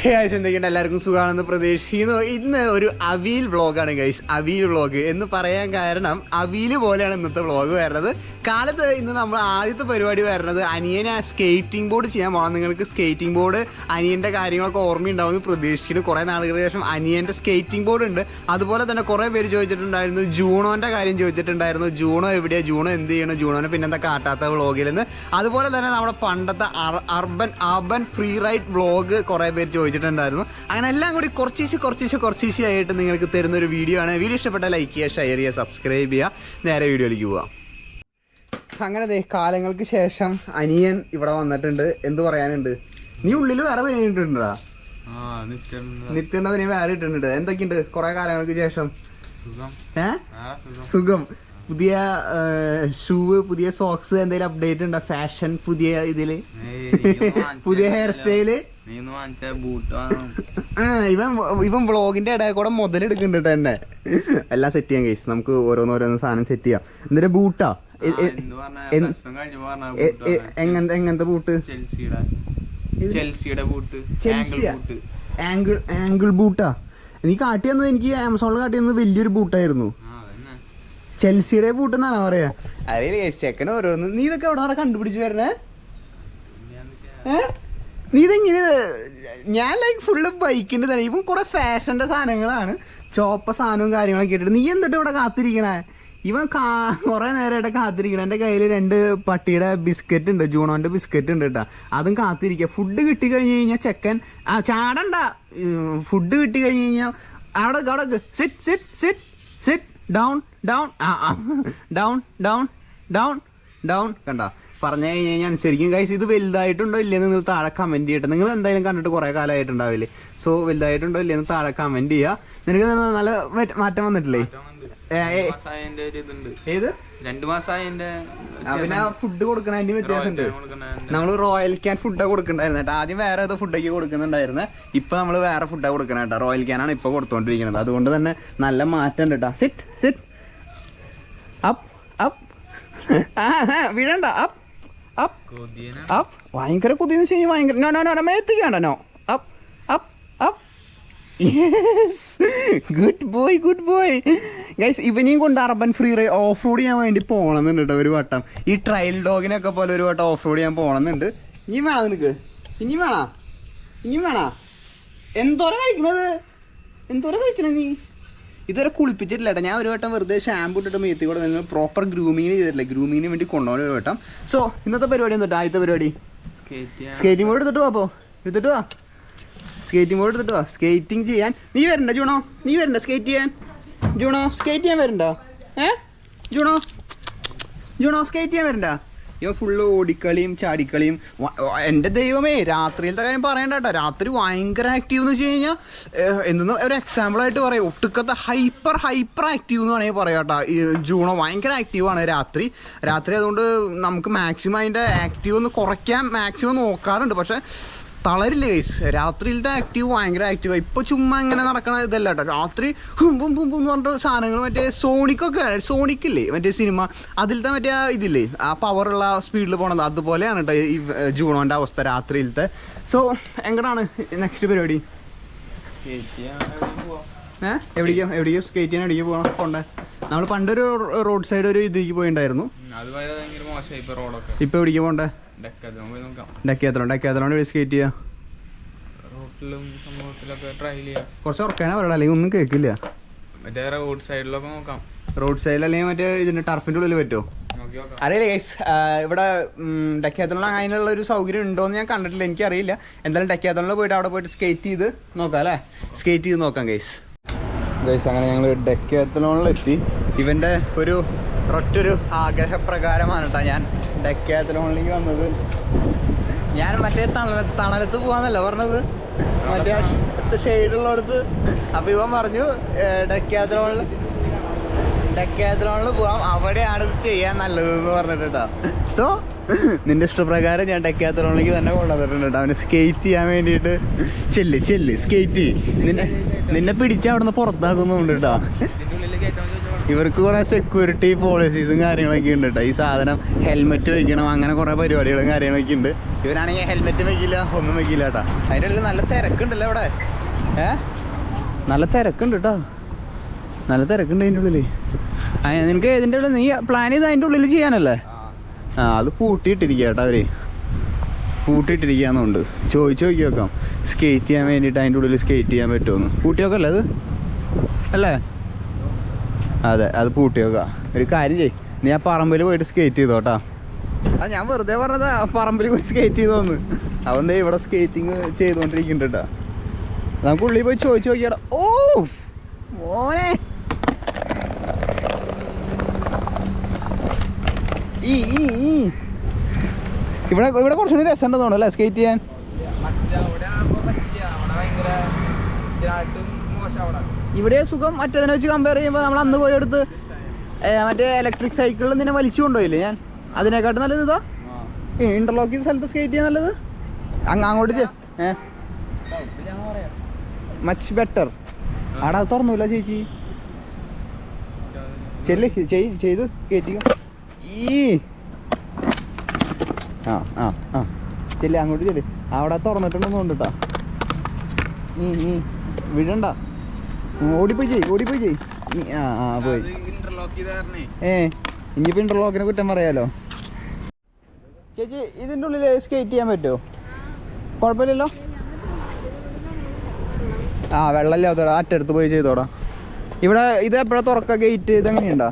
എന്തൊക്കെയുണ്ട്, എല്ലാവർക്കും സുഖമാണെന്ന് പ്രതീക്ഷിക്കുന്നു. ഇന്ന് ഒരു അവീൽ വ്ളോഗാണ് ഗൈസ്. അവീൽ വ്ളോഗ് എന്ന് പറയാൻ കാരണം അവീൽ പോലെയാണ് ഇന്നത്തെ വ്ളോഗ് വരുന്നത്. കാലത്ത് ഇന്ന് നമ്മൾ ആദ്യത്തെ പരിപാടി വരുന്നത് അനിയനെ സ്കേറ്റിംഗ് ബോർഡ് ചെയ്യാൻ പോകണം. നിങ്ങൾക്ക് സ്കേറ്റിംഗ് ബോർഡ് അനിയൻ്റെ കാര്യങ്ങളൊക്കെ ഓർമ്മയുണ്ടാവുമെന്ന് പ്രതീക്ഷിക്കുന്നു. കുറേ നാളുകൾക്ക് ശേഷം അനിയൻ്റെ സ്കേറ്റിംഗ് ബോർഡ് ഉണ്ട്. അതുപോലെ തന്നെ കുറേ പേര് ചോദിച്ചിട്ടുണ്ടായിരുന്നു, ജൂണോൻ്റെ കാര്യം ചോദിച്ചിട്ടുണ്ടായിരുന്നു. ജൂണോ എവിടെയാണ്, ജൂണോ എന്ത് ചെയ്യണം, ജൂണോനെ പിന്നെന്താ കാട്ടാത്ത വ്ളോഗിൽ നിന്ന്. അതുപോലെ തന്നെ നമ്മുടെ പണ്ടത്തെ അർബൻ ഫ്രീ റൈഡ് വ്ളോഗ് കുറേ പേര് ചോദിച്ചിട്ടുണ്ടായിരുന്നു. അങ്ങനെ എല്ലാം കൂടി കുറച്ചീശെ ആയിട്ട് നിങ്ങൾക്ക് തരുന്നൊരു വീഡിയോ ആണ്. വീഡിയോ ഇഷ്ടപ്പെട്ടാൽ ലൈക്ക് ചെയ്യുക, ഷെയർ ചെയ്യുക, സബ്സ്ക്രൈബ് ചെയ്യുക. നേരെ വീഡിയോയിലേക്ക് പോവാം. അങ്ങനെ കാലങ്ങൾക്ക് ശേഷം അനിയൻ ഇവിടെ വന്നിട്ടുണ്ട്. എന്ത് പറയാനുണ്ട്? നീ ഉള്ളിൽ വേറെ പനി ഇട്ടിട്ടുണ്ടാ? നിത്യന്റെ പനി വേറെ ഇട്ടിട്ടുണ്ട്. എന്തൊക്കെയുണ്ട് കുറെ കാലങ്ങൾക്ക് ശേഷം? സുഖം. പുതിയ ഷൂവ്, പുതിയ സോക്സ്, എന്തെങ്കിലും അപ്ഡേറ്റ് ഉണ്ടോ? ഫാഷൻ പുതിയ ഇതില്, പുതിയ ഹെയർ സ്റ്റൈല്. ഇവൻ വ്ളോഗിന്റെ ഇടയിൽ കൂടെ മുതലെടുക്കുന്നുണ്ട് തന്നെ. എല്ലാം സെറ്റ് ചെയ്യാം കേസ്. നമുക്ക് ഓരോന്നോരോന്ന് സാധനം സെറ്റ് ചെയ്യാം. എന്നിട്ട് ബൂട്ടാ എങ്ങനത്തെ ബൂട്ട്? ആംഗിൾ ബൂട്ടാ. നീ കാട്ടി തന്നത്, എനിക്ക് ആമസോണിൽ കാട്ടി തന്നത് വലിയൊരു ബൂട്ടായിരുന്നു. ചെൽസിയുടെ ബൂട്ട് എന്നാണോ പറയാ? അറിയില്ല, ചെക്കൻ ഓരോന്ന്. നീ ഇതൊക്കെ എവിടെ നിന്നാണ് കണ്ടുപിടിച്ച് വരണേ? നീ ഇതെങ്ങനെ? ഞാൻ ലൈക്ക് ഫുള്ള് ബൈക്കിന്റെ തന്നെ. ഇവൻ കുറെ ഫാഷന്റെ സാധനങ്ങളാണ്, ചോപ്പ സാധനവും കാര്യങ്ങളൊക്കെ ഇട്ടിട്ട്. നീ എന്നിട്ട് ഇവിടെ കാത്തിരിക്കണേ? ഇവൻ കുറെ നേരമായിട്ട് കാത്തിരിക്കണം. എൻ്റെ കയ്യിൽ 2 പട്ടിയുടെ ബിസ്ക്കറ്റ് ഉണ്ട്, ജൂണോന്റെ ബിസ്ക്കറ്റ് ഉണ്ട് കേട്ടോ. അതും കാത്തിരിക്കുക. ഫുഡ് കിട്ടി കഴിഞ്ഞ് കഴിഞ്ഞാൽ ചെക്കൻ ചാടണ്ട. ഫുഡ് കിട്ടി കഴിഞ്ഞ് കഴിഞ്ഞാൽ അവിടെ sit sit sit sit down down down down down down. കണ്ട പറഞ്ഞു കഴിഞ്ഞ് കഴിഞ്ഞാൽ അനുസരിക്കും ഗൈസ്. ഇത് വലുതായിട്ടുണ്ടോ ഇല്ലെന്ന് നിങ്ങൾ താഴെ കമന്റ് ചെയ്യട്ടെ. നിങ്ങൾ എന്തായാലും കണ്ടിട്ട് കുറെ കാലമായിട്ടുണ്ടാവില്ലേ. സോ വലുതായിട്ടുണ്ടോ ഇല്ലെന്ന് താഴെ കമന്റ് ചെയ്യുക. നിനക്ക് നല്ല മാറ്റം വന്നിട്ടില്ലേ? ഏത് 2 മാസമായി. പിന്നെ ഫുഡ് കൊടുക്കണതിന്റെ വ്യത്യാസമുണ്ട്. നമ്മള് റോയൽ ക്യാൻ ഫുഡാ കൊടുക്കണ്ടായിരുന്നു കേട്ടോ. ആദ്യം വേറെ ഏതോ ഫുഡൊക്കെ കൊടുക്കുന്നുണ്ടായിരുന്നേ. ഇപ്പൊ നമ്മള് വേറെ ഫുഡാ കൊടുക്കണ കേട്ടോ. റോയൽ ക്യാനാണ് ഇപ്പൊ കൊടുത്തോണ്ടിരിക്കുന്നത്. അതുകൊണ്ട് തന്നെ നല്ല മാറ്റം ഉണ്ട് കേട്ടോ. സിറ്റ് സിറ്റ് അപ്പ് അപ്പ് വീഴണ്ട. Up up up. ഭയങ്കര കുതിന്ന് വെച്ച് കഴിഞ്ഞാൽ ഭയങ്കര മേത്തിക്കാണ്ടോ. Up up up. Good boy, good boy guys. ഇവനെയും കൊണ്ട് urban free ride off road ചെയ്യാൻ വേണ്ടി പോകണമെന്നുണ്ട് കേട്ടോ ഒരു വട്ടം. ഈ ട്രയൽ ഡോഗിനൊക്കെ പോലെ ഒരു വട്ടം ഓഫ് റോഡ് ചെയ്യാൻ പോകണമെന്നുണ്ട്. ഇനിയും വേണം നിനക്ക്? ഇനിയും വേണോ? എന്തോരം കഴിക്കണത്? എന്തോരം കഴിച്ചണേ നീ? ഇതുവരെ കുളിപ്പിച്ചിട്ടില്ല കേട്ടോ. ഞാൻ ഒരു വട്ടം വെറുതെ ഷാമ്പു ഇട്ടിട്ട് മേത്തി കൂടെ നിന്ന് പ്രോപ്പർ ഗ്രൂമിങ്ങിന് ചെയ്തിട്ടില്ല. ഗ്രൂമിങ്ങിന് വേണ്ടി കൊണ്ടുപോകുന്ന ഒരു വട്ടം. സോ ഇന്നത്തെ പരിപാടി എന്താ? ആദ്യത്തെ പരിപാടി സ്കേറ്റിംഗ് ബോർഡ് എടുത്തിട്ട് വാ. എടുത്തിട്ട് വാ. സ്കേറ്റിംഗ് ബോർഡ് എടുത്തിട്ട് വാ. സ്കേറ്റിംഗ് ചെയ്യാൻ നീ വരണ്ട ജൂണോ? നീ വരണ്ട സ്കേറ്റ് ചെയ്യാൻ? ജൂണോ സ്കേറ്റ് ചെയ്യാൻ വരണ്ട? ജൂണോ സ്കേറ്റ് ചെയ്യാൻ വരണ്ട? ഇവൻ ഫുള്ള് ഓടിക്കളിയും ചാടിക്കളിയും. എൻ്റെ ദൈവമേ, രാത്രിയിലത്തെ കാര്യം പറയണ്ട കേട്ടോ. രാത്രി ഭയങ്കര ആക്റ്റീവ് എന്ന് വെച്ച് കഴിഞ്ഞാൽ എന്തെന്ന് ഒരു എക്സാമ്പിളായിട്ട് പറയാം. ഒട്ടുക്കത്തെ ഹൈപ്പർ ആക്റ്റീവ് എന്ന് വേണമെങ്കിൽ പറയാം കേട്ടോ. ഈ ജൂണോ ഭയങ്കര ആക്റ്റീവാണ് രാത്രി. അതുകൊണ്ട് നമുക്ക് മാക്സിമം അതിൻ്റെ ആക്റ്റീവ് ഒന്ന് കുറയ്ക്കാൻ മാക്സിമം നോക്കാറുണ്ട്. പക്ഷേ തളരില്ല ഗൈസ്. രാത്രിയിലത്തെ ആക്റ്റീവ് ഭയങ്കര ആക്റ്റീവാണ്. ഇപ്പോൾ ചുമ്മാ ഇങ്ങനെ നടക്കണ ഇതല്ല കേട്ടോ. രാത്രി ഹും എന്ന് പറഞ്ഞ സാധനങ്ങൾ, മറ്റേ സോണിക്കില്ലേ മറ്റേ സിനിമ, അതിലത്തെ മറ്റേ ഇതില്ലേ ആ പവറുള്ള സ്പീഡിൽ പോണത്, അതുപോലെയാണ് കേട്ടോ ഈ ജൂണോൻ്റെ അവസ്ഥ രാത്രിയിലത്തെ. സോ എങ്ങനെയാണ് നെക്സ്റ്റ് പരിപാടി? എവിടേക്കും സ്കേറ്റ് ചെയ്യാൻ എവിടേക്ക് പോണ്ടേ? നമ്മൾ പണ്ടൊരു റോഡ് സൈഡ് ഒരു ഇതിലേക്ക് പോയിണ്ടായിരുന്നു. ഇപ്പൊ എവിടേക്ക് പോണ്ടേ? ഡെക്കാത്തലോൺ സ്കേറ്റ് ചെയ്യാം. കുറച്ച് ഉറക്കാനാ പറയണം, അല്ലെങ്കിൽ ഒന്നും കേൾക്കില്ല. റോഡ് സൈഡിൽ അല്ലെങ്കിൽ മറ്റേ ഇതിന്റെ ടർഫിന്റെ ഉള്ളിൽ പറ്റുമോ അറിയില്ല ഗൈസ്. ഇവിടെ ഡെക്കാത്തലോൺ അതിനുള്ള ഒരു സൗകര്യം ഉണ്ടോയെന്ന് ഞാൻ കണ്ടിട്ടില്ല, എനിക്കറിയില്ല. എന്തായാലും ഡെക്കാത്തലോണിൽ പോയിട്ട് അവിടെ പോയിട്ട് സ്കേറ്റ് ചെയ്ത് നോക്കാം അല്ലേ? സ്കേറ്റ് ചെയ്ത് നോക്കാം ഗൈസ്. അങ്ങനെ ഞങ്ങൾ ഡെക്കാത്തലോണിലെത്തി. ഇവൻ്റെ ഒറ്റൊരു ആഗ്രഹപ്രകാരമാണ് കേട്ടോ ഞാൻ ഡെക്കാത്തലോണിലേക്ക് വന്നത്. ഞാൻ മറ്റേ തണലത്ത് പോകാന്നല്ല പറഞ്ഞത്, മറ്റേ ഷെയ്ഡുള്ളടത്ത്. അപ്പോൾ ഇവൻ പറഞ്ഞു ഡെക്കാത്തലോണിൽ ഡെക്കാത്ലോണിൽ പോവാം, അവിടെയാണ് ഇത് ചെയ്യാൻ നല്ലതെന്ന് പറഞ്ഞിട്ടുണ്ടോ. സോ നിന്റെ ഇഷ്ടപ്രകാരം ഞാൻ ഡെക്കാത്ലോണിലേക്ക് തന്നെ കൊണ്ടുവന്നിട്ടുണ്ട് കേട്ടോ. അവന് സ്കേറ്റ് ചെയ്യാൻ വേണ്ടിയിട്ട്. ചെല്ല് സ്കേറ്റ്. നിന്നെ പിടിച്ച് അവിടെ നിന്ന് പുറത്താക്കുന്നുണ്ട് കേട്ടോ. ഇവർക്ക് കുറേ സെക്യൂരിറ്റി പോളിസീസും കാര്യങ്ങളൊക്കെ ഉണ്ട് കേട്ടോ. ഈ സാധനം ഹെൽമെറ്റ് വയ്ക്കണം, അങ്ങനെ കുറേ പരിപാടികളും കാര്യങ്ങളൊക്കെ ഉണ്ട്. ഇവരാണെങ്കിൽ ഹെൽമെറ്റ് വയ്ക്കില്ല, ഒന്നും വയ്ക്കില്ല കേട്ടോ. അതിൻ്റെ ഉള്ളിൽ നല്ല തിരക്കുണ്ടല്ലോ അവിടെ. നല്ല തിരക്കുണ്ട് കേട്ടോ, നല്ല തിരക്കുണ്ട് അതിൻ്റെ ഉള്ളിൽ. നിനക്ക് ഇതിൻ്റെ ഉള്ളിൽ നീ പ്ലാൻ ചെയ്ത് അതിൻ്റെ ഉള്ളിൽ ചെയ്യാനല്ലേ? അത് പൂട്ടിയിട്ടിരിക്കുക കേട്ടോ, അവർ പൂട്ടിയിട്ടിരിക്കാന്നുണ്ട്. ചോദിച്ചു നോക്കി വെക്കാം, സ്കേറ്റ് ചെയ്യാൻ വേണ്ടിയിട്ട് അതിൻ്റെ ഉള്ളിൽ സ്കേറ്റ് ചെയ്യാൻ പറ്റുമെന്ന്. പൂട്ടി വെക്കല്ലേ അത് അല്ലേ? അതെ, അത് പൂട്ടി വെക്കാം. ഒരു കാര്യം ചെയ്യ്, നീ ആ പറമ്പിൽ പോയിട്ട് സ്കേറ്റ് ചെയ്തോട്ടാ. ഞാൻ വെറുതെ പറഞ്ഞതാ, പറമ്പിൽ പോയി സ്കേറ്റ് ചെയ്തോന്ന്. അവൻ ദേ ഇവിടെ സ്കേറ്റിങ് ചെയ്തുകൊണ്ടിരിക്കുന്നുണ്ട് കേട്ടോ. നമുക്ക് ഉള്ളിൽ പോയി ചോദിച്ചു നോക്കിയാടാ. ഓ മോനെ, ഇവിടെ കുറച്ചുകൂടി രസം ഉണ്ടെന്ന് തോന്നുന്നു അല്ലേ സ്കേറ്റ് ചെയ്യാൻ? ഇവിടെ സുഖം മറ്റേതിനെ വെച്ച് കമ്പയർ ചെയ്യുമ്പോൾ നമ്മൾ അന്ന് പോയെടുത്ത് മറ്റേ ഇലക്ട്രിക് സൈക്കിളിൽ നിന്നെ വലിച്ചു കൊണ്ടുപോയില്ലേ ഞാൻ, അതിനെക്കാട്ടും നല്ലത് ഇതാ. ഇന്റർലോക്ക് ചെയ്ത സ്ഥലത്ത് സ്കേറ്റ് ചെയ്യാൻ നല്ലത് അങ്ങോട്ട് മച്ച് ബെറ്റർ. ആടാ അത് തുറന്നില്ല ചേച്ചി, ചെല്ല് ചെയ്ത് കയറ്റിക്കോ. ചെല്ല് അങ്ങോട്ട് ചെല്ല്, അവിടെ തുറന്നിട്ടുണ്ടെന്ന് കൊണ്ടിട്ടാ. വിടണ്ട, ഓടിപ്പോയി ചെയ് പോയി. ഇനിയിപ്പോ ഇന്റർലോക്കിനെ കുറ്റം പറയാലോ. ചേച്ചി ഇതിൻ്റെ ഉള്ളിൽ സ്കേറ്റ് ചെയ്യാൻ പറ്റുമോ? കുഴപ്പമില്ലല്ലോ. വെള്ളമില്ലാത്തോടാ, അറ്റടുത്ത് പോയി ചെയ്തോടാ. ഇവിടെ ഇത് എപ്പോഴാണ് തുറക്കുക ഗേറ്റ്? ഇതെങ്ങനെയുണ്ടോ?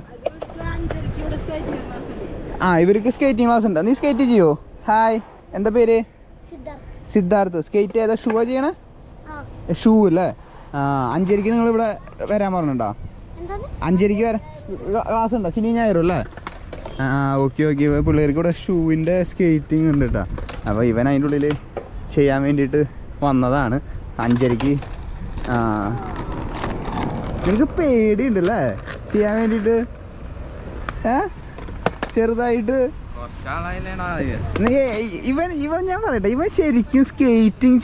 ഇവർക്ക് സ്കേറ്റിംഗ് ക്ലാസ് ഉണ്ട്. നീ സ്കേറ്റ് ചെയ്യോ? ഹായ്, എന്താ പേര്? സിദ്ധാർത്ഥ്. സ്കേറ്റ് ഏതാ ഷൂ ചെയ്യണേ? ഷൂ അല്ലേ? 5:30 നിങ്ങൾ ഇവിടെ വരാൻ പറഞ്ഞിട്ടുണ്ടോ? 5:30 വരാൻ ക്ലാസ് ഉണ്ടോ? ശനി ഞായറും അല്ലേ? ഓക്കെ. പിള്ളേർക്ക് ഇവിടെ ഷൂവിൻ്റെ സ്കേറ്റിംഗ് ഉണ്ട് കേട്ടോ. അപ്പോൾ ഇവൻ അതിൻ്റെ ഉള്ളിൽ ചെയ്യാൻ വേണ്ടിയിട്ട് വന്നതാണ് 5:30. നിനക്ക് പേടിയുണ്ടല്ലേ ചെയ്യാൻ വേണ്ടിയിട്ട്? ചെറുതായിട്ട് ഇവൻ ഞാൻ പറയട്ടെ, ഇവൻ ശരിക്കും സ്കേറ്റിംഗ്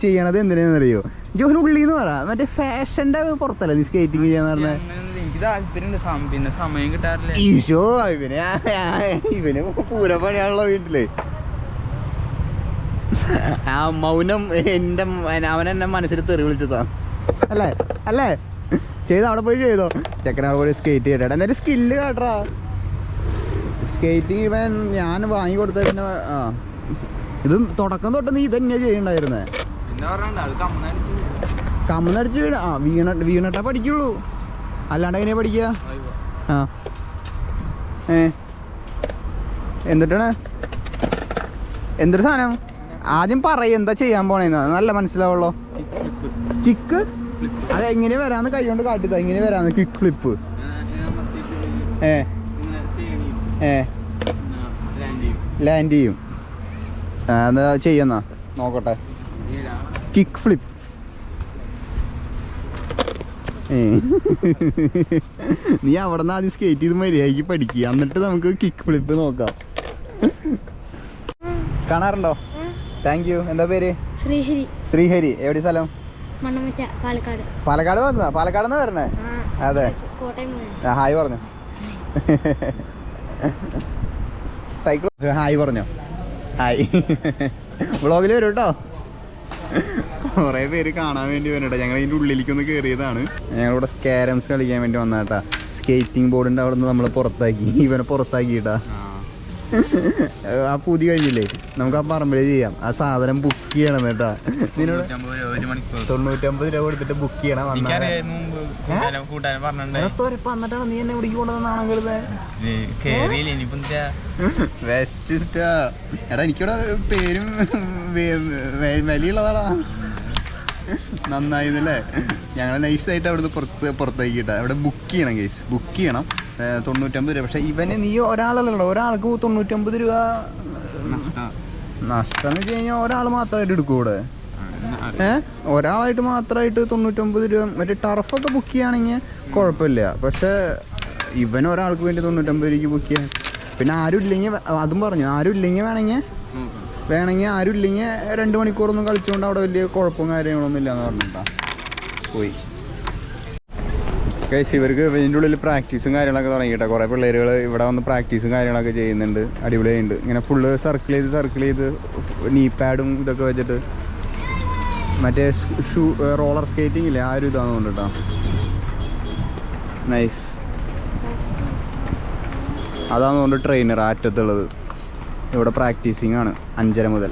ചെയ്യണത് എന്തിനാണെന്നറിയോ? ജോലി ഉള്ളിൽ നിന്ന് പറ, മറ്റേ ഫാഷന്റെ പുറത്തല്ല നീ സ്കേറ്റിംഗ് ചെയ്യാന്ന് പറഞ്ഞ. പിന്നെ സമയം കിട്ടാറില്ല. ഈശോ, ഇവന് പൂരപ്പണിയാണല്ലോ വീട്ടില്. ആ മൗനം അവനെന്നെ മനസ്സിൽ തെറി വിളിച്ചതാ അല്ലേ? ചെയ്തോ, അവിടെ പോയി ചെയ്തോ. ചെക്കനവിടെ പോയി സ്കേറ്റ് ചെയ്യട്ടെ. എന്നിട്ട് സ്കില്ല് കേട്ടറാ. സ്കേറ്റിംഗ് ഇവൻ ഞാൻ വാങ്ങി കൊടുത്ത പിന്നെ ഇത് തുടക്കം തൊട്ട് നീ ഇതന്നെയാ ചെയ്യണ്ടായിരുന്നേ. കമ്മന്നടിച്ച് വീണിട്ടാ പഠിക്കുള്ളൂ, അല്ലാണ്ട് എങ്ങനെയാ പഠിക്കുക? എന്നിട്ടാണ് എന്തൊരു സാധനം? ആദ്യം പറയും എന്താ ചെയ്യാൻ പോണേന്ന്, നല്ല മനസ്സിലാവുള്ളൂ. കിക്ക് അതെങ്ങനെ വരാന്ന് കൈ കൊണ്ട് കാട്ടിത്താ, ഇങ്ങനെ വരാന്ന് കിക്ക് ഫ്ലിപ്പ്. ലാൻഡ് ചെയ്യും. എന്താ ചെയ്യുന്ന നോക്കട്ടെ. Kick flip. നീ അവിടെ നിന്ന് ആദ്യം സ്കേറ്റ് ചെയ്ത് മര്യാദയ്ക്ക് പഠിക്കുക, എന്നിട്ട് നമുക്ക് കിക്ക് ഫ്ലിപ്പ് നോക്കാം. കാണാറുണ്ടോ? Thank you. എന്താ പേര്? ശ്രീഹരി. എവിടെ സ്ഥലം? പാലക്കാട് വന്നതാ? പാലക്കാട് വരണേ? അതെ. ഹായ് പറഞ്ഞോ. സൈക്കിൾ ഹായ് പറഞ്ഞോ. ഹായ്. വ്ളോഗിൽ വരും കേട്ടോ. കുറേ പേര് കാണാൻ വേണ്ടി വരട്ടെ. ഞങ്ങൾ ഇതിൻ്റെ ഉള്ളിലേക്കൊന്ന് കയറിയതാണ്. ഞങ്ങളിവിടെ ക്യാരംസ് കളിക്കാൻ വേണ്ടി വന്നാട്ടാ. സ്കേറ്റിംഗ് ബോർഡിൻ്റെ അവിടെ നിന്ന് നമ്മൾ പുറത്താക്കി, ഇവനെ പുറത്താക്കിയിട്ടാ. ആ പൂതി കഴിഞ്ഞില്ലേ, നമുക്ക് ആ പറമ്പിൽ ചെയ്യാം. ആ സാധനം ബുക്ക് ചെയ്യണം കേട്ടാ. നിന്നോട് 99 രൂപ കൊടുത്തിട്ട് ബുക്ക് ചെയ്യണം. വന്നിട്ടാണ് നീ എന്നെ ഇവിടേക്ക് കൊണ്ടുവന്നാണെങ്കിൽ എടാ എനിക്കിവിടെ പേരും വലിയുള്ളതാടാ. നന്നായിരുന്നല്ലേ? ഞങ്ങൾ നൈസായിട്ട് അവിടുന്ന് പുറത്തേക്കിട്ടാ. അവിടെ ബുക്ക് ചെയ്യണം കേസ്, ബുക്ക് ചെയ്യണം. 99 രൂപ. പക്ഷെ ഇവന് നീ ഒരാളല്ലല്ലോ, ഒരാൾക്ക് 99 രൂപ നഷ്ടം എന്ന് വെച്ച് കഴിഞ്ഞാൽ ഒരാൾ മാത്രമായിട്ട് എടുക്കും ഇവിടെ. ഒരാളായിട്ട് മാത്രമായിട്ട് 99 രൂപ. മറ്റേ ടർഫൊക്കെ ബുക്ക് ചെയ്യുകയാണെങ്കിൽ കുഴപ്പമില്ല. പക്ഷെ ഇവൻ ഒരാൾക്ക് വേണ്ടി 95 രൂപയ്ക്ക് ബുക്ക് ചെയ്യാൻ. പിന്നെ ആരും ഇല്ലെങ്കിൽ അതും പറഞ്ഞു, ആരും ഇല്ലെങ്കിൽ വേണമെങ്കിൽ ആരും ഇല്ലെങ്കിൽ 2 മണിക്കൂറൊന്നും കളിച്ചുകൊണ്ട് അവിടെ വലിയ കുഴപ്പവും കാര്യങ്ങളൊന്നും ഇല്ലയെന്ന് പറഞ്ഞിട്ടാ പോയി. കേസ് ഇവർക്ക് ഇതിൻ്റെ ഉള്ളിൽ പ്രാക്ടീസും കാര്യങ്ങളൊക്കെ തുടങ്ങിയിട്ടാ. കുറേ പിള്ളേരുകൾ ഇവിടെ വന്ന് പ്രാക്ടീസും കാര്യങ്ങളൊക്കെ ചെയ്യുന്നുണ്ട്, അടിപൊളിയായിട്ടുണ്ട്. ഇങ്ങനെ ഫുള്ള് സർക്കിൾ ചെയ്ത് നീ പാഡും ഇതൊക്കെ വെച്ചിട്ട് മറ്റേ റോളർ സ്കേറ്റിംഗ് ഇല്ലേ ആ ഒരു ഇതാന്ന് കൊണ്ടിട്ടാ. നൈസ്. അതാന്ന് കൊണ്ട് ട്രെയിനർ അറ്റത്തുള്ളത്. ഇവിടെ പ്രാക്ടീസിങ് ആണ് 5:30 മുതൽ.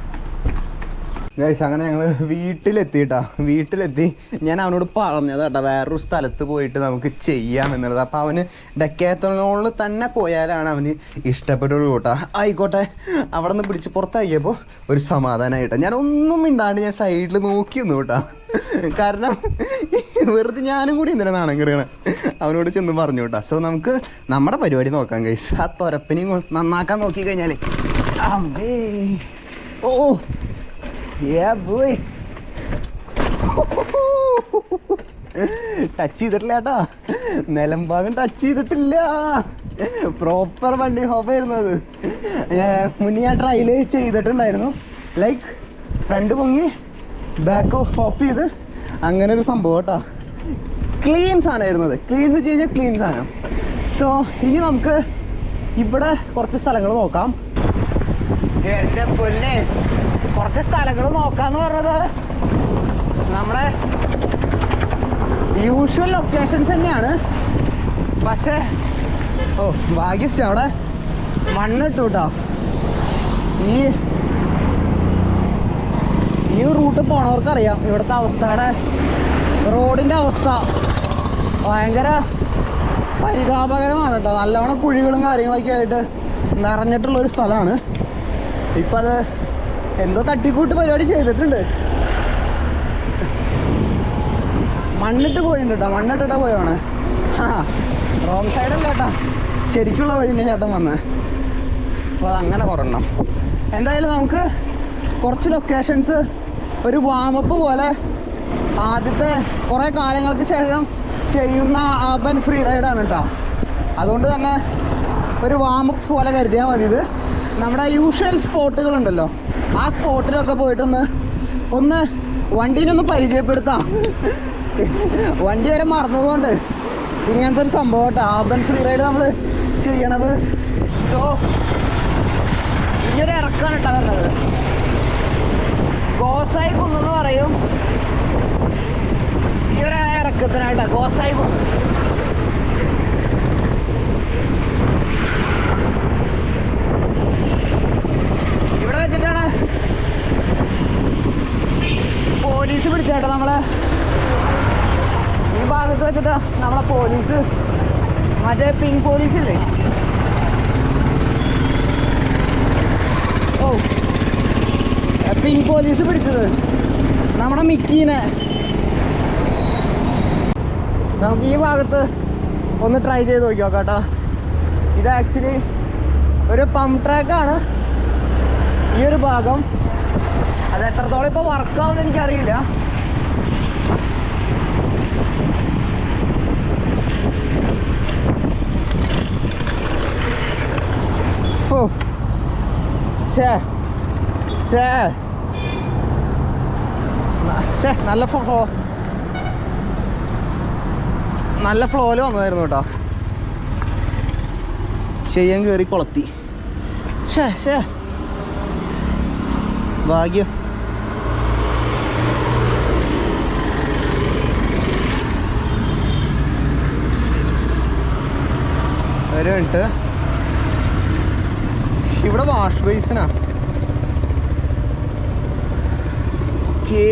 ഗൈസ് അങ്ങനെ ഞങ്ങൾ വീട്ടിലെത്തി. ഞാൻ അവനോട് പറഞ്ഞത് കേട്ടോ വേറൊരു സ്ഥലത്ത് പോയിട്ട് നമുക്ക് ചെയ്യാം എന്നുള്ളത്. അപ്പോൾ അവന് ഡെക്കാത്തലോണിൽ തന്നെ പോയാലാണ് അവന് ഇഷ്ടപ്പെട്ടുള്ളൂ കേട്ടോ. ആയിക്കോട്ടെ, അവിടെ നിന്ന് പിടിച്ച് പുറത്താക്കിയപ്പോൾ ഒരു സമാധാനമായിട്ടോ. ഞാൻ ഒന്നും മിണ്ടാണ്ട് ഞാൻ സൈഡിൽ നോക്കി നിന്നു കേട്ടോ. കാരണം വെറുതെ ഞാനും കൂടി എന്തിനാ നാണം കിടക്കണം. അവനോട് ചെന്ന് പറഞ്ഞു കേട്ടോ. സോ നമുക്ക് നമ്മുടെ പരിപാടി നോക്കാം ഗൈസ്. ആ തുരപ്പനെയും നന്നാക്കാൻ നോക്കി കഴിഞ്ഞാൽ ഓ Yeah, boy. ടച്ച് ചെയ്തിട്ടില്ല കേട്ടോ, നിലം ഭാഗം ടച്ച് ചെയ്തിട്ടില്ല. പ്രോപ്പർ വണ്ടി ഹോപ്പ് ആയിരുന്നത്. മുന്നേ ഞാൻ ട്രയൽ ചെയ്തിട്ടുണ്ടായിരുന്നു. ലൈക്ക് ഫ്രണ്ട് പൊങ്ങി ബാക്ക് ഹോപ്പ് ചെയ്ത് അങ്ങനെ ഒരു സംഭവം കേട്ടോ. ക്ലീൻ സാധനമായിരുന്നത്. ക്ലീൻ എന്ന് വെച്ച് കഴിഞ്ഞാൽ ക്ലീൻ സാധനം. സോ ഇനി നമുക്ക് ഇവിടെ കുറച്ച് സ്ഥലങ്ങൾ നോക്കാം. എൻ്റെ പൊന്നെ, കുറച്ച് സ്ഥലങ്ങൾ നോക്കാന്ന് പറഞ്ഞത് നമ്മുടെ യൂഷ്വൽ ലൊക്കേഷൻസ് തന്നെയാണ്. പക്ഷേ ഭാഗ്യസ്റ്റ് അവിടെ മണ്ണിട്ടു കേട്ടോ. ഈ റൂട്ട് പോണവർക്കറിയാം ഇവിടുത്തെ അവസ്ഥയുടെ, റോഡിൻ്റെ അവസ്ഥ ഭയങ്കര പരിതാപകരമാണ് കേട്ടോ. നല്ലവണ്ണം കുഴികളും കാര്യങ്ങളൊക്കെ ആയിട്ട് നിറഞ്ഞിട്ടുള്ളൊരു സ്ഥലമാണ്. ഇപ്പം അത് എന്തോ തട്ടിക്കൂട്ട് പരിപാടി ചെയ്തിട്ടുണ്ട്. മണ്ണിട്ട് പോയിട്ടുണ്ട് കേട്ടോ, മണ്ണിട്ടിട്ടാ പോയാണ്. റോങ് സൈഡല്ല കേട്ടോ, ശരിക്കുള്ള വഴിൻ്റെ ചേട്ടൻ വന്നത്. അപ്പോൾ അതങ്ങനെ കുറയണം. എന്തായാലും നമുക്ക് കുറച്ച് ലൊക്കേഷൻസ് ഒരു വാമപ്പ് പോലെ ആദ്യത്തെ കുറേ കാലങ്ങൾക്ക് ശേഷം ചെയ്യുന്ന അർബൻ ഫ്രീ റൈഡാണ് കേട്ടോ. അതുകൊണ്ട് തന്നെ ഒരു വാമപ്പ് പോലെ കരുതിയാൽ മതി. ഇത് നമ്മുടെ യൂഷ്വൽ സ്പോട്ടുകളുണ്ടല്ലോ, ആ സ്പോട്ടിലൊക്കെ പോയിട്ടൊന്ന് വണ്ടീനൊന്ന് പരിചയപ്പെടുത്താം. വണ്ടി വരെ മറന്നതുകൊണ്ട് ഇങ്ങനത്തെ ഒരു സംഭവം കേട്ടോ അർബൻ ഫ്രീ റൈഡ് നമ്മൾ ചെയ്യണത്. സോ ഇനിയൊരു ഇറക്കാണ് കേട്ടോ പറഞ്ഞത്. ഗോസായി കുന്നെന്ന് പറയും ഈ ഒരു ഇറക്കത്തിനായിട്ടാ, ഗോസായി കുന്ന്. ഇവിടെ വെച്ചിട്ടാണ് പോലീസ് പിടിച്ചേട്ടാ നമ്മളെ. ഈ ഭാഗത്ത് വെച്ചിട്ടാ നമ്മളെ പോലീസ്, മറ്റേ പിങ്ക് പോലീസില്ലേ, പിങ്ക് പോലീസ് പിടിച്ചത് നമ്മുടെ മിക്കീനെ. നമുക്ക് ഈ ഭാഗത്ത് ഒന്ന് ട്രൈ ചെയ്ത് നോക്കി നോക്കാം കേട്ടോ. ഇത് ആക്ച്വലി ഒരു പമ്പ് ട്രാക്കാണ് ഈ ഒരു ഭാഗം. അത് എത്രത്തോളം ഇപ്പോൾ വർക്കാവുമെന്ന് എനിക്കറിയില്ല. നല്ല ഫ്ലോയിൽ വന്നതായിരുന്നു കേട്ടോ. ചെയ്യാൻ കയറി കൊളത്തി. ഭാഗ്യം. ഒരു മിനിറ്റ്, ഇവിടെ വാഷ് ബേസിനാ. ഓക്കേ.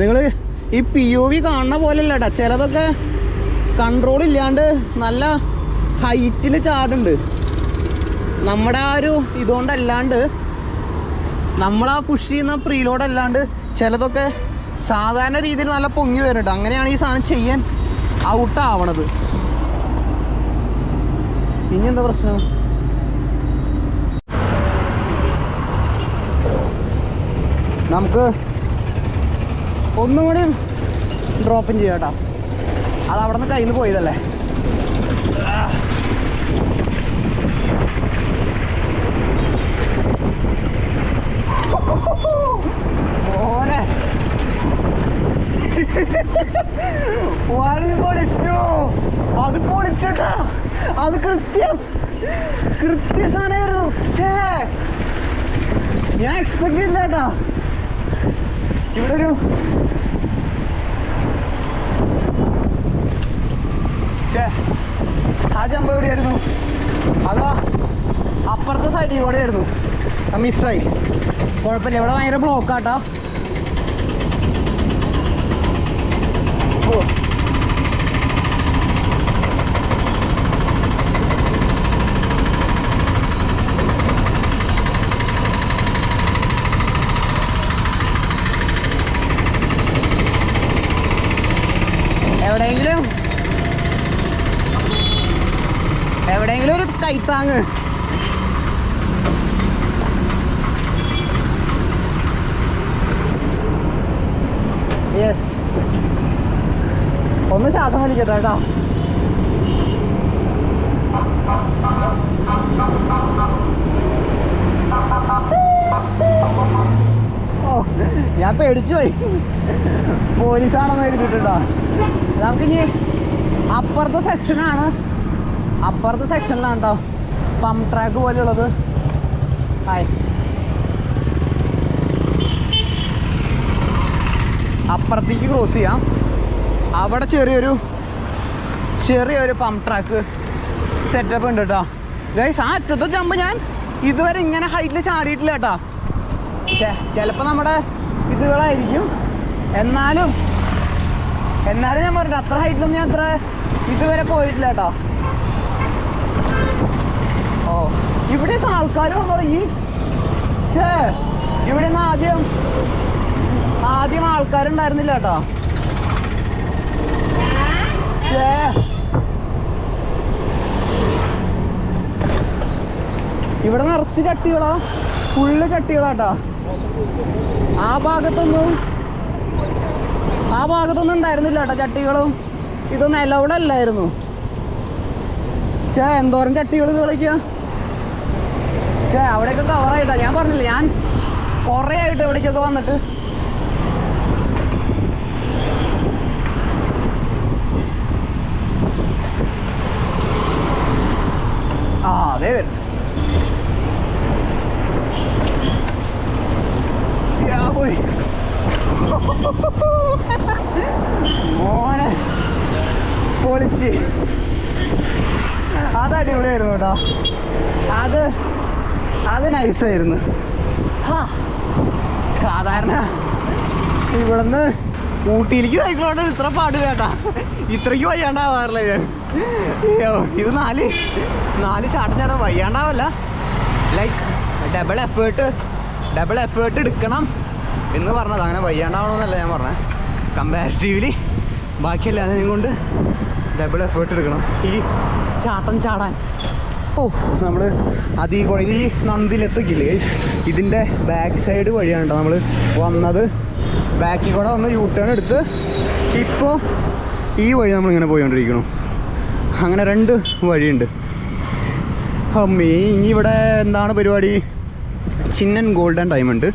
നിങ്ങൾ ഈ POV കാണുന്ന പോലെയല്ല കേട്ടോ, ചിലതൊക്കെ കൺട്രോൾ ഇല്ലാണ്ട് നല്ല ഹൈറ്റിൽ ചാടുണ്ട്. നമ്മുടെ ആ ഒരു ഇതുകൊണ്ടല്ലാണ്ട്, നമ്മളാ പുഷ് ചെയ്യുന്ന പ്രീലോഡ് അല്ലാണ്ട് ചിലതൊക്കെ സാധാരണ രീതിയിൽ നല്ല പൊങ്ങി വരുന്നുണ്ട്. അങ്ങനെയാണ് ഈ സാധനം ചെയ്യാൻ ഔട്ടാവണത്. ഇനി എന്താ പ്രശ്നം? നമുക്ക് ഒന്നും കൂടി ഡ്രോപ്പും ചെയ്യാം കേട്ടോ. അത് അവിടെ നിന്ന് കയ്യിൽ നിന്ന് പോയതല്ലേ. ഓനെ പൊളിച്ചു. അത് പൊളിച്ചിട്ടാ. അത് കൃത്യ സാധനമായിരുന്നു. ഞാൻ എക്സ്പെക്ട് ചെയ്തില്ല കേട്ടാ. ഇവിടെ ഒരു ആ ജമ്പ് എവിടെയായിരുന്നു? അതാ അപ്പുറത്തെ സൈഡിൽ കൂടെ ആയിരുന്നു. മിസ്സായി. കുഴപ്പമില്ല, ഇവിടെ ഭയങ്കര ബ്ലോക്കാട്ടാ. ഓ എവിടെയെങ്കിലും ഒരു കൈത്താങ്. യെസ്, ഒന്ന് ശ്വാസം വലിക്കട്ടെ കേട്ടോ. ഓ, ഞാൻ പേടിച്ചു പോയി. പോലീസാണെന്ന് കരുതിട്ടോ. നമുക്കിനി അപ്പുറത്തെ സെക്ഷനാണ്. അപ്പുറത്തെ സെക്ഷനിലാണ് കേട്ടോ പമ്പ് ട്രാക്ക് പോലെയുള്ളത്. ഹായ്, അപ്പുറത്തേക്ക് ക്രോസ് ചെയ്യാം. അവിടെ ചെറിയൊരു പമ്പ് ട്രാക്ക് സെറ്റപ്പ് ഉണ്ട് കേട്ടോ ഗൈസ്. ആ അറ്റത്തെ ജമ്പ് ഞാൻ ഇതുവരെ ഇങ്ങനെ ഹൈറ്റിൽ ചാടിയിട്ടില്ല കേട്ടോ. ചിലപ്പോൾ നമ്മുടെ ഇതുകളായിരിക്കും. എന്നാലും ഞാൻ പറഞ്ഞിട്ട് അത്ര ഹൈറ്റിലൊന്നും ഞാൻ അത്ര ഇതുവരെ പോയിട്ടില്ല കേട്ടോ. ഓ, ഇവിടെയൊക്കെ ആൾക്കാർ വന്നു തുടങ്ങി. ഇവിടെ നിന്ന് ആദ്യം ആൾക്കാരുണ്ടായിരുന്നില്ല കേട്ടോ. ഇവിടെ നിറച്ച് ചട്ടികളാ, ഫുള്ള് ചട്ടികളാട്ടോ. ആ ഭാഗത്തൊന്നും ഉണ്ടായിരുന്നില്ല കേട്ടോ ചട്ടികളും. ഇതൊന്നും അലൗഡ് അല്ലായിരുന്നു. എന്തോരം ചട്ടികൾ ഇത് കളിക്കുക. അവിടെയൊക്കെ കവറായിട്ടാ. ഞാൻ പറഞ്ഞില്ല, ഞാൻ കുറേ ആയിട്ട് ഇവിടേക്കൊക്കെ വന്നിട്ട്. ആ അതേ വരും. പോയി മോനെ പൊളിച്ച്. അത് അടിപൊളിയായിരുന്നു കേട്ടോ. അത് നൈസായിരുന്നു. സാധാരണ ഇവിടുന്ന് ഊട്ടിയിലേക്ക് സൈക്കിളോട്ട് ഇത്ര പാടില്ല കേട്ടാ. ഇത്രയ്ക്ക് വയ്യാണ്ടാവാറില്ല ഞാൻ. ഇത് നാല് ചാട്ടം ചേട്ടാ വയ്യാണ്ടാവല്ല. ലൈക്ക് ഡബിൾ എഫേർട്ട് എടുക്കണം എന്ന് പറഞ്ഞത്. അങ്ങനെ വയ്യാണ്ടാവണമെന്നല്ല ഞാൻ പറഞ്ഞത്. കമ്പാരിറ്റീവ്ലി ബാക്കിയെല്ലാതിനെയും കൊണ്ട് ഡബിൾ എഫേർട്ട് എടുക്കണം ഈ ചാട്ടം ചാടാൻ. ഓ, നമ്മൾ ഈ നന്ദിലെത്തൊക്കില്ലേ, ഇതിൻ്റെ ബാക്ക് സൈഡ് വഴിയാണ് കേട്ടോ നമ്മൾ വന്നത്. ബാക്കിൽ കൂടെ വന്ന് യൂ ടേൺ എടുത്ത് ഇപ്പോൾ ഈ വഴി നമ്മളിങ്ങനെ പോയിക്കൊണ്ടിരിക്കണം. അങ്ങനെ 2 വഴിയുണ്ട്. അമ്മീ, ഇനി ഇവിടെ എന്താണ് പരിപാടി? ചിന്നൻ ഗോൾഡൻ ഡയമണ്ട്,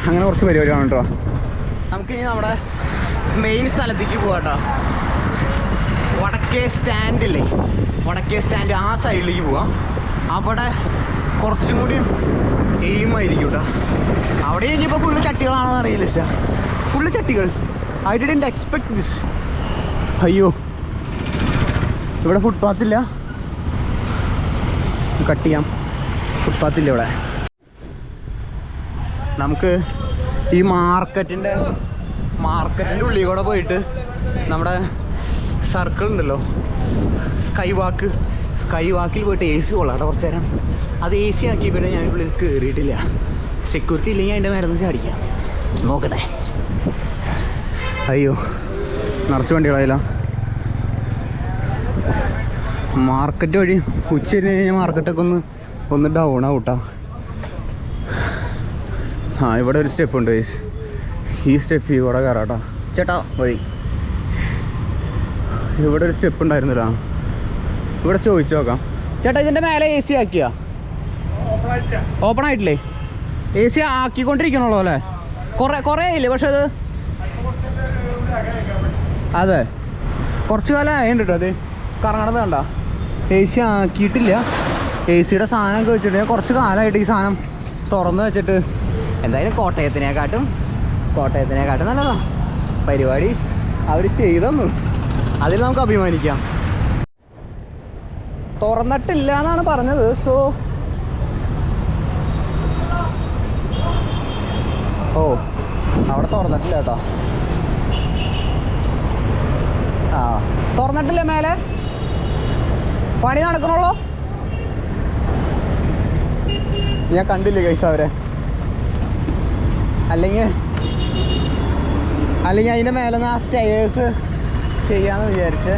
അങ്ങനെ കുറച്ച് പരിപാടിയാണ് കേട്ടോ. നമുക്കിനി നമ്മുടെ മെയിൻ സ്ഥലത്തേക്ക് പോകാം കേട്ടോ. വടക്കേ സ്റ്റാൻഡ് ആ സൈഡിലേക്ക് പോവാം. അവിടെ കുറച്ചും കൂടി എയിമായിരിക്കും കേട്ടോ. അവിടെ കഴിഞ്ഞപ്പോൾ ഫുള്ള് ചട്ടികളാണെന്ന് അറിയില്ല. ഫുള്ള് ചട്ടികൾ. I didn't expect this. അയ്യോ, ഇവിടെ ഫുട്പാത്തില്ല. കട്ട് ചെയ്യാം. ഫുട്പാത്തില്ല ഇവിടെ. നമുക്ക് ഈ മാർക്കറ്റിൻ്റെ ഉള്ളിൽ കൂടെ പോയിട്ട് നമ്മുടെ സർക്കിൾ ഉണ്ടല്ലോ, സ്കൈ വാക്കിൽ പോയിട്ട് AC കൊള്ളാം കേട്ടോ കുറച്ച് നേരം. അത് AC ആക്കി പിന്നെ ഞാൻ ഉള്ളിൽ കയറിയിട്ടില്ല. സെക്യൂരിറ്റി ഇല്ലെങ്കിൽ അതിൻ്റെ മരുന്ന് ചാടിക്കാം. നോക്കട്ടെ. അയ്യോ, നിറച്ച് വണ്ടികളായില്ല. മാർക്കറ്റ് വഴി ഉച്ച കഴിഞ്ഞാൽ മാർക്കറ്റൊക്കെ ഒന്ന് ഡൗൺ ആവൂട്ടാ. ഇവിടെ ഒരു സ്റ്റെപ്പ് ഉണ്ട്. ഈ സ്റ്റെപ്പ് ഇവിടെ കയറാട്ടോ ചേട്ടാ വഴി. ഇവിടെ ഒരു സ്റ്റെപ്പ് ഉണ്ടായിരുന്നില്ല, ഇവിടെ ചോദിച്ചു നോക്കാം. ചേട്ടാ ഇതിൻ്റെ മേലെ എ സി ആക്കിയാ? ഓപ്പൺ ആയിട്ടില്ലേ? എ സി ആക്കിക്കൊണ്ടിരിക്കണല്ലോ അല്ലേ? കുറേ ആയില്ലേ? പക്ഷെ അത് അതെ കുറച്ച് കാലം ആയിട്ടുണ്ട് കേട്ടോ. അത് കറങ്ങണത് കണ്ട, എ സി ആക്കിയിട്ടില്ല. എ സിയുടെ സാധനമൊക്കെ വെച്ചിട്ട് കുറച്ച് കാലമായിട്ട് ഈ സാധനം തുറന്ന് വെച്ചിട്ട്. എന്തായാലും കോട്ടയത്തിനെക്കാട്ടും നല്ലതാ പരിപാടി അവർ ചെയ്തെന്നു, അതിൽ നമുക്ക് അഭിമാനിക്കാം. തുറന്നിട്ടില്ല എന്നാണ് പറഞ്ഞത്. സോ ഓ അവിടെ തുറന്നിട്ടില്ല കേട്ടോ. ആ തുറന്നിട്ടില്ല, മേലെ പണി നടക്കണുള്ളൂ. ഞാൻ കണ്ടില്ലേ കൈസ അവരെ. അല്ലെങ്കിൽ അതിൻ്റെ മേലെ നിന്ന് ആ സ്റ്റെയേഴ്സ് ചെയ്യാന്ന് വിചാരിച്ച്.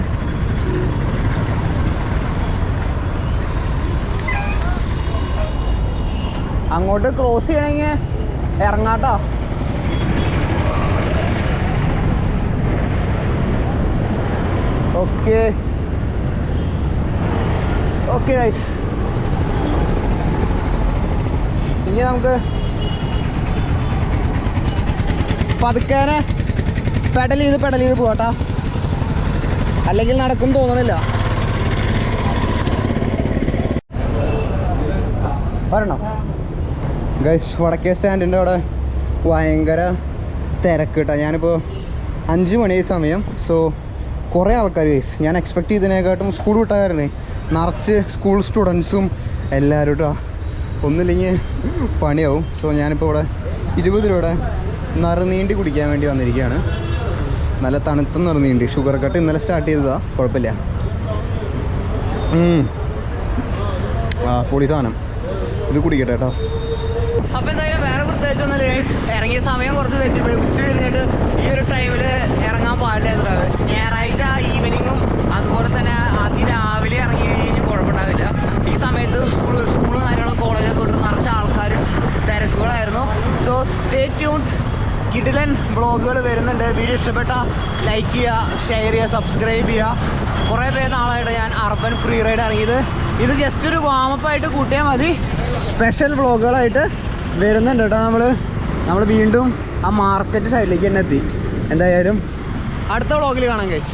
അങ്ങോട്ട് ക്രോസ് ചെയ്യണമെങ്കിൽ ഇറങ്ങാട്ടോ. ഓക്കെ ഗൈസ്, ഇനി നമുക്ക് പതുക്കേനെ പെഡൽ ചെയ്ത് പോവാട്ടാ, അല്ലെങ്കിൽ നടക്കും തോന്നണില്ല. വരണം ഗൈസ്. വടക്കേ സ്റ്റാൻഡിൻ്റെ അവിടെ ഭയങ്കര തിരക്ക് കേട്ടോ. ഞാനിപ്പോൾ 5 മണിയായി സമയം. സോ കുറേ ആൾക്കാർ ഗൈസ്. ഞാൻ എക്സ്പെക്ട് ചെയ്തതിനെക്കാട്ടും സ്കൂൾ വിട്ടുകാരനെ നിറച്ച് സ്കൂൾ സ്റ്റുഡൻസും എല്ലാവരും കേട്ടോ. ഒന്നുമില്ലെങ്കിൽ പണിയാവും. സോ ഞാനിപ്പോൾ ഇവിടെ 20 രൂപയുടെ നറുനീണ്ടി കുടിക്കാൻ വേണ്ടി വന്നിരിക്കുകയാണ്. നല്ല തണുത്ത നറുനീണ്ടി, ഷുഗർ കട്ട് ഇന്നലെ സ്റ്റാർട്ട് ചെയ്തതാണ്, കുഴപ്പമില്ല. പൊളി സാധനം, ഇത് കുടിക്കട്ടെ കേട്ടോ. അപ്പോൾ എന്തായാലും വേറെ പ്രത്യേകിച്ചൊന്നുമില്ല ഗൈസ്. ഇറങ്ങിയ സമയം കുറച്ച് തെറ്റിപ്പോയി. ഉച്ച കഴിഞ്ഞിട്ട് ഈ ഒരു ടൈമിൽ ഇറങ്ങാൻ പാടില്ല. ഞായറാഴ്ച ഈവനിങ്ങും അതുപോലെ തന്നെ അതിരാവിലെ ഇറങ്ങി കഴിഞ്ഞാൽ കുഴപ്പമുണ്ടാവില്ല. ഈ സമയത്ത് സ്കൂളും കാര്യങ്ങളും കോളേജൊക്കെ വിട്ട് നിറച്ച ആൾക്കാരും തിരക്കുകളായിരുന്നു. So stay tuned. കിടിലൻ വ്ളോഗുകൾ വരുന്നുണ്ട്. വീഡിയോ ഇഷ്ടപ്പെട്ട ലൈക്ക് ചെയ്യുക, ഷെയർ ചെയ്യുക, സബ്സ്ക്രൈബ് ചെയ്യുക. കുറേ പേര് നാളായിട്ട് ഞാൻ അർബൻ ഫ്രീ റൈഡ് ഇറങ്ങിയത്. ഇത് ജസ്റ്റ് ഒരു വാമപ്പായിട്ട് കൂട്ടിയാൽ മതി. സ്പെഷ്യൽ വ്ളോഗുകളായിട്ട് വരുന്നുണ്ട് കേട്ടോ. നമ്മൾ വീണ്ടും ആ മാർക്കറ്റ് സൈഡിലേക്ക് തന്നെ എത്തി. എന്തായാലും അടുത്ത വ്ളോഗിൽ കാണാം ഗൈസ്.